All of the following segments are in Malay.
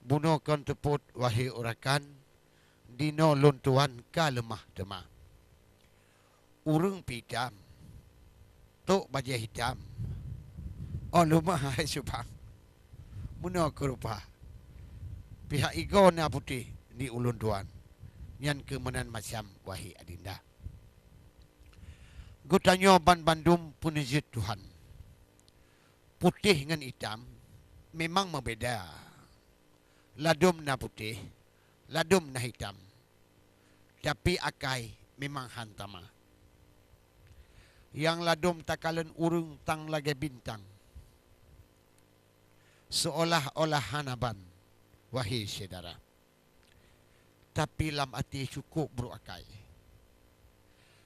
Bunuhkan teput wahai urakan, dino luntuan ka lemah demah. Urung pidam, tok baja hitam. Oh lemah hai subang. Bunuh ke rupa. Pihak ego na putih di ulun tuan. Yang kemenan macam wahai adinda. Gutanyo ban Bandung punizit Tuhan. Putih dengan hitam memang membeda. Ladum na putih, ladum na hitam. Tapi akai memang hantama. Yang ladum takalan urung tang lagi bintang. Seolah-olah hanaban, wahai saudara. Tapi lam ati cukup beruakai.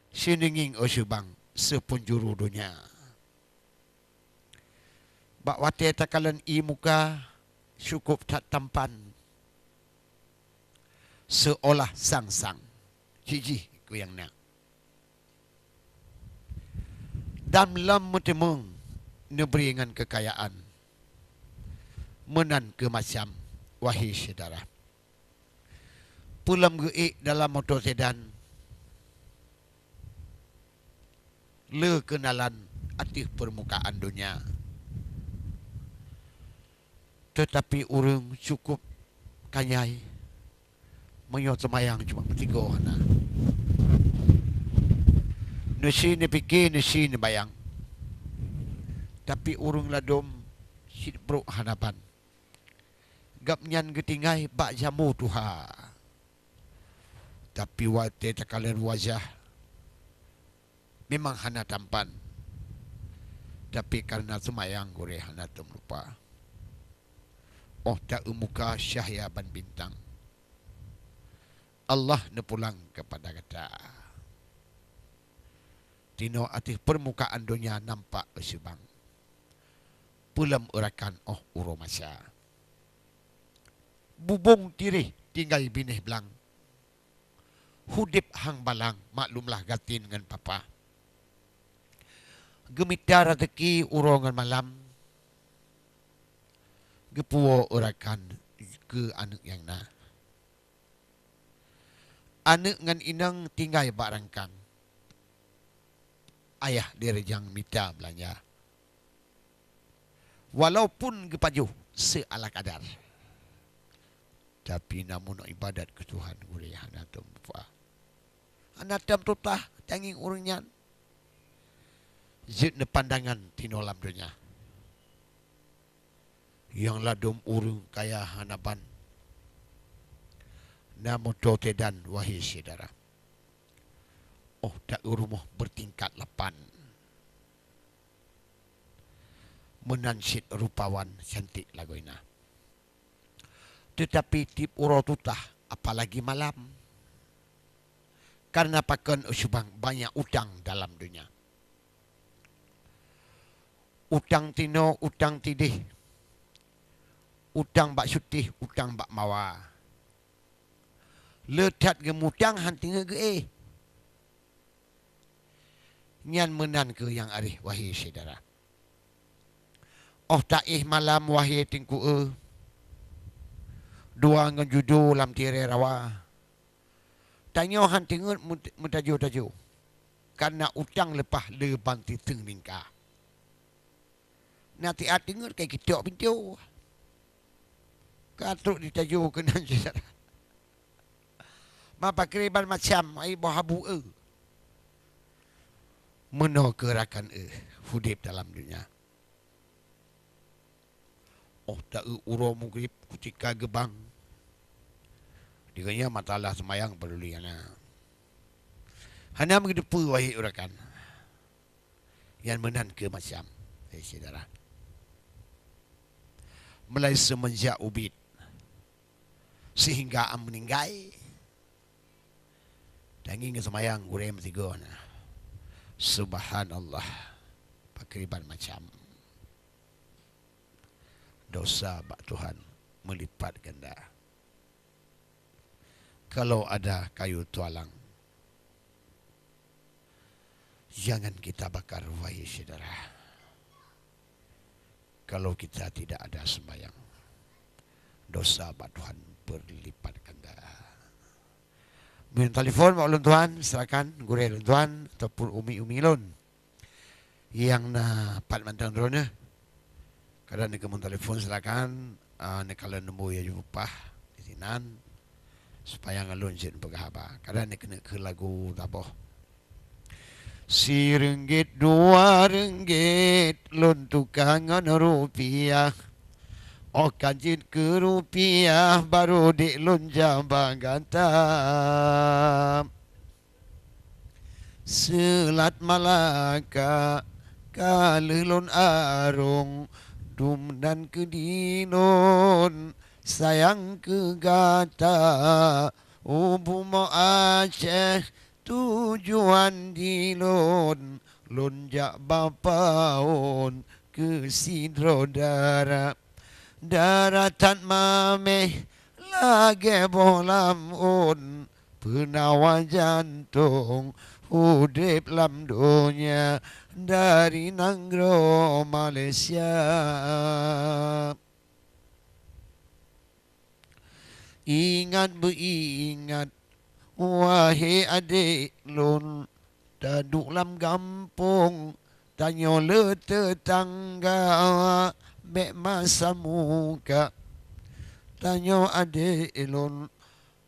Sininging o subang sepunjuru dunia. Bak wate takalan i muka cukup tak tampan. Seolah sang-sang. Ciji ku yang nak. Dan lam mutemung neberi dengan kekayaan. Menan ke macam wahai saudara. Pulam geik dalam motor sedan. Le kenalan atif permukaan dunia. Tetapi orang cukup kanyai. Menyot semayang cuma bertiga na. Nasi ni fikir, nasi ni bayang. Tapi orang ladom sidbruk hanapan. Gapnyan ketinggai bak jamu tuha. Tapi wate takalan wajah. Memang hana tampan. Tapi karena semayang gore hana tum lupa. Oh tak muka syahya ban bintang. Allah ne pulang kepada kata. Tino atif permukaan dunia nampak sebang. Pulam urakan oh uro masa. Bubung tirih tinggal binih belang. Hudip hang balang maklumlah gatin dengan papa. Gemita rezeki urongan malam. Gepuo urakan ke anak yang na. Anak ngan inang tinggal barangkang. Ayah direjang mita belanja. Walaupun gepaju seala kadar. Tapi namun ibadat ke Tuhan gurih anatum fa. Anatum tutah tanging urunyan. Zid ne pandangan tinolam dunia. Yang ladum urung kaya hanaban. Namun dote dan wahai saudara. Oh tak rumah bertingkat lapan. Menansit rupawan cantik lagoina. Tetapi tip uro tutah apalagi malam. Karena pakan usubang banyak utang dalam dunia. Utang tino, utang tidih. Utang bak sutih, utang bak mawa. Letat gemutang hantinga ge. Nyan menan ke yang arih wahai saudara. Oh taih malam wahai tingku dua ngan judu lam tire rawa. Tanya hantinga mutaju-taju. Karena utang lepah leban titeng ningka. Nanti atinga kayak kita pintu. Katruk ditaju kenan saudara. Mapa keriban macam ai bahabu Meno gerakan hudip dalam dunia. Oh tak uro mugrib ketika gebang. Diganya matalah semayang peduli ana. Hana mengedepu wahai urakan. Yang menan ke macam saudara. Mulai semenjak ubit sehingga am meninggai. Tanging semayang gurem tiga na. Subhanallah. Pakriban macam. Dosa bak Tuhan melipat ganda. Kalau ada kayu tualang, jangan kita bakar wahai saudara. Kalau kita tidak ada sembahyang. dosa bak Tuhan berlipat ganda. Min telefon mak ulun Tuhan silakan gure ulun Tuhan ataupun umi-umi ulun yang na pat mantang drone. Kadang ni kemun telefon silakan ni kalau nemu ya jumpa di sinan supaya ngalun sin pegahaba. Kadang ni kena ke lagu taboh. Si ringgit dua ringgit lun tukangan rupiah. Oh kanjit ke rupiah baru dik lun jambang gantam. Selat Malaka kalelun arung dum dan kedinun sayang ke gata ubu mo Aceh tujuan di lun lunjak bapaun ke sidrodara daratan mameh lagi bolam un penawan jantung udip lam dunia dari Nanggro Malaysia. Ingat beringat wahai adik lun daduk lam kampung tanya le tetangga mek masa muka tanya adik lun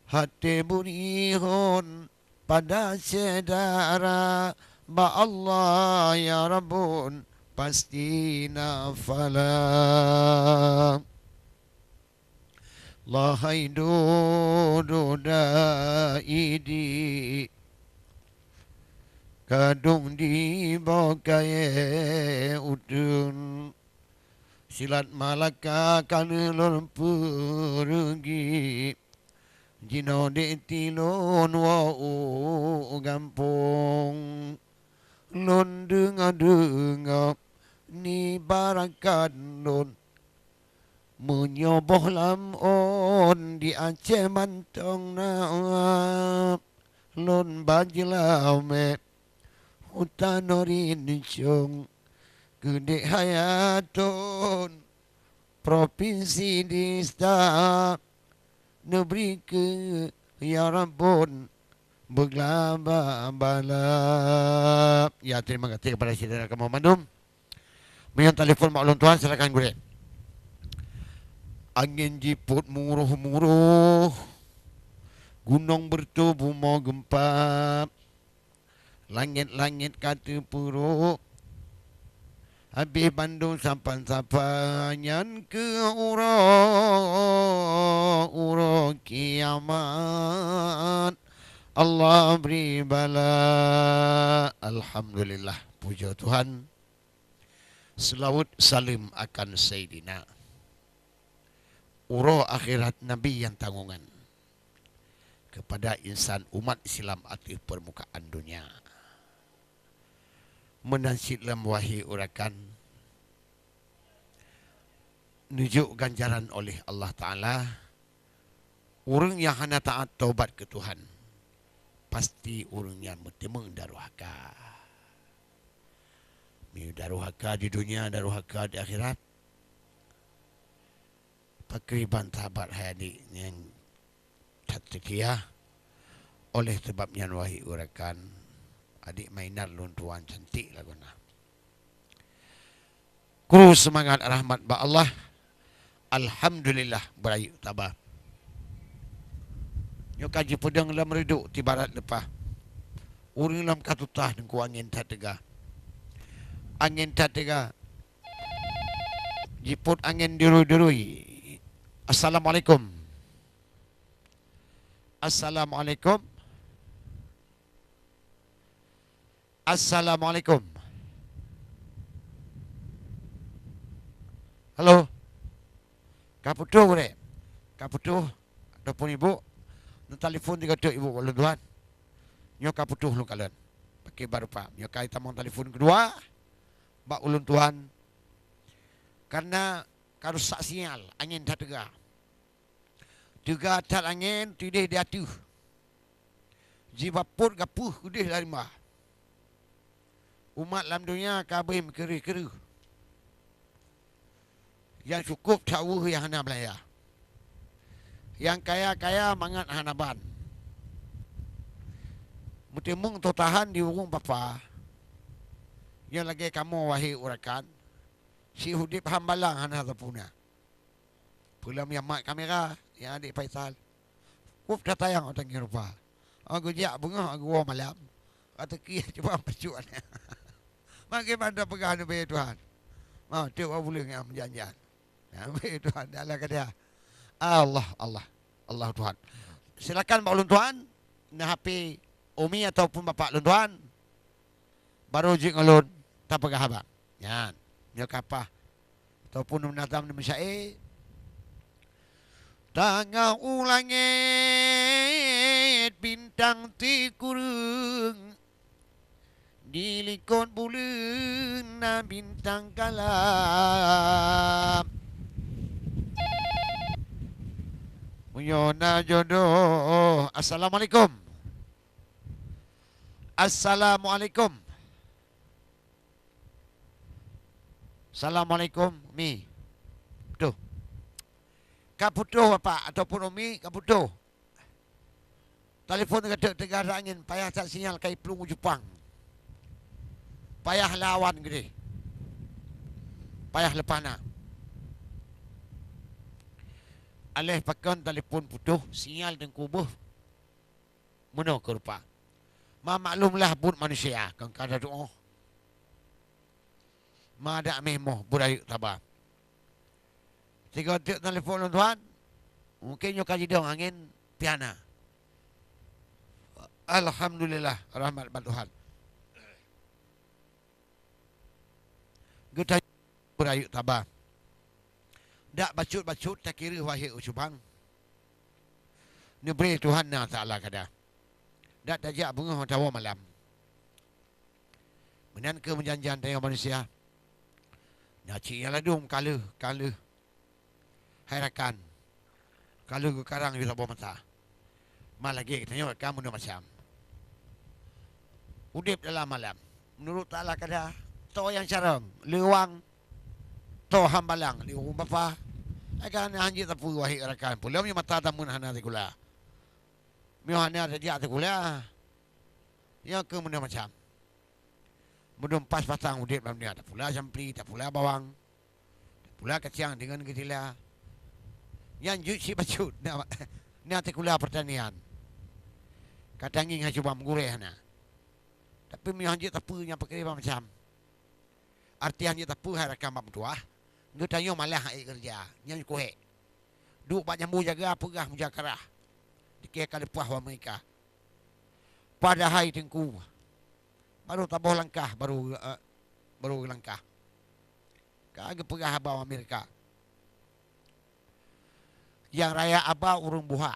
hati burihun pada sedara ba Allah ya Rabbun pasti nafala. Lahai dodo daidi kadung di bokaye udun silat Malaka kanelon pergi jino de tilon wa gampung lon dengar ni barakat lon menyoboh lam on di Aceh mantong na lon bajlame hutan norin cung gede hayatun provinsi di sta negeri ke ya Rabbun bergelaba balap. Ya terima kasih kepada saudara kamu Mandum. Menyang telefon mak ulun Tuhan silakan gure. Angin jiput muruh-muruh, gunung bertubuh mau gempa, langit-langit kata puruk, habis Bandung sampan-sampan nyan ke urang kiamat. Allah beri bala. Alhamdulillah, puja Tuhan. Selawat salim akan Sayyidina Uro akhirat Nabi yang tanggungan kepada insan umat Islam atas permukaan dunia. Menansid lam wahai urakan nujuk ganjaran oleh Allah Ta'ala. Orang yang hana taat taubat ke Tuhan pasti orang yang bertemu daruhaka. Daruhaka di dunia, daruhaka di akhirat. Pakriban sahabat hadik yang tatkiah oleh sebabnya wahai urakan adik mainan lun tuan cantik laguna. Kru semangat rahmat ba Allah. Alhamdulillah berayu tabah. Yo kaji pedang lam reduk ti barat lepah. Urang lam katutah dengku angin tak tega. Angin tak tega. Jiput angin dirui-dirui. Assalamualaikum. Assalamualaikum. Assalamualaikum. Halo. Kaputu boleh? Kaputu ataupun ibu. Nu telefon juga tu ibu kalau tuan. Nyo kaputu lu kalian. Pakai baru pak. Nyo kai tamang telefon kedua. Bak ulun tuan. Karena kalau sak sinyal angin dah tegak. Juga atas angin tidih dia tu. Jibapur gapuh kudih dari mah. Umat dalam dunia kabim keri-keri. Yang cukup tahu yang hana belaya. Yang kaya-kaya mangat hanaban. Mutimung tu tahan di urung papa. Yang lagi kamu wahai urakan. Si hudip hambalang hana tapuna. Pulam yang mak kamera. Yang adik Faisal. Kup dah tayang otang rupa. Aku jak bunga aku malam. Kata kia cuba pacuan. Bagaimana pegang ni Tuhan. Tu apa boleh ngam janjian. Tuhan Allah kata. Allah Tuhan. Silakan Pak Ulun Tuhan. Nak HP Umi ataupun Bapak Ulun Tuhan. Baru jik ngelun. Tak pegah abang. Yan. Nyok apa. Ataupun menatang ni syair. Tangah ulangit bintang tikurung. Dilikut bulan na bintang kalam. Muyona jodoh. Assalamualaikum. Assalamualaikum. Assalamualaikum. Mi. Betul. Kaputuh Bapak ataupun Umi. Kaputuh. Telefon kata tegar angin. Payah tak sinyal kai pelung Jepang. Payah lawan gede. Payah lepana. Alih pakan telefon putuh. Sinyal dan kubuh. Mana ke rupa. Maklumlah pun manusia. Kan kada doa. Ma ada memoh budaya tabah. Tiga tiap telefon tuan. Mungkin nyo kaji dong angin piana. Alhamdulillah rahmat Tuhan. Kita budaya tabah. Dak bacut-bacut tak kira wahai ucubang. Ni beri Tuhan na Ta'ala kada. Dak tajak bunga tawa malam. Menan ke menjanjian tayang manusia. Naci yang ladung kala. Hairakan. Kala ke karang kita bawa mata. Mal lagi kita tengok kamu ni macam. Udip dalam malam. Menurut Ta'ala kada. To yang carang. Lewang. To hambalang. Liung bapa. Akan hanji tapu wahai rakan. Pulau ni mata tamun hana tikula. Miohana dia tikula. Yang ke mana macam. Mudum pas pasang udip dalam dia. Tak pula sampli, tak pula bawang. Tak pula kacang dengan getila. Yang juk si bacut. Ni tikula pertanian. Kadanging ha cuba menggureh hana. Tapi miohanji tapu yang perkara macam. Artiannya tapu harakan bab tuah. Ndu tanyo malah ai kerja. Nyang kuhe. Duk banyak mu jaga pegah mujakarah. Dikira puah wa mereka. Pada hai tengku. Baru tabuh langkah baru langkah. Kagak pegah bawa Amerika. Yang raya aba urung buha.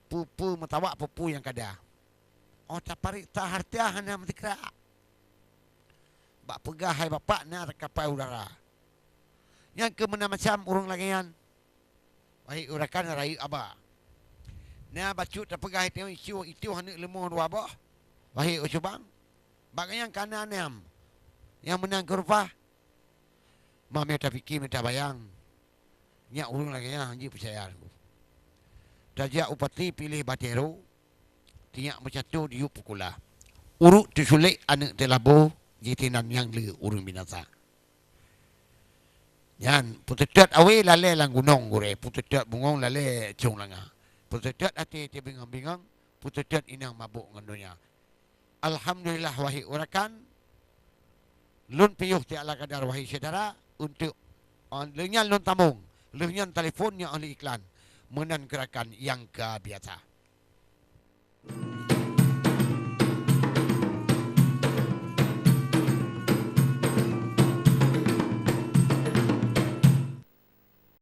Pupu metawak pupu yang kada. Oh tapari ta hartia hana metikra. Bak pegah hai bapak na kapal udara. Yang ke mana macam urung lagian. Wahai urakan rayu aba. Na bacut ta pegah itu hana lemah dua abah. Wahai ucubang. Bak yang kanan niam. Yang menang ke rupa. Mami ta fikir minta bayang. Nya urung lagian hanji percaya aku. Dajak upati pilih batero. Tiak macam tu diup pukula. Uruk tersulik anak telabo. Jitinan yang le urung binasa. Yan putetet awe lale lang gunong gore. Putetet bungong lale cung langa. Putetet ati bingang-bingang. Putetet inang mabuk ngandunya. Alhamdulillah wahai urakan. Lun piyuh ti ala kadar wahai saudara. Untuk lenyan lun tamung. Lenyan telefonnya oleh iklan. Menan gerakan yang kebiasa.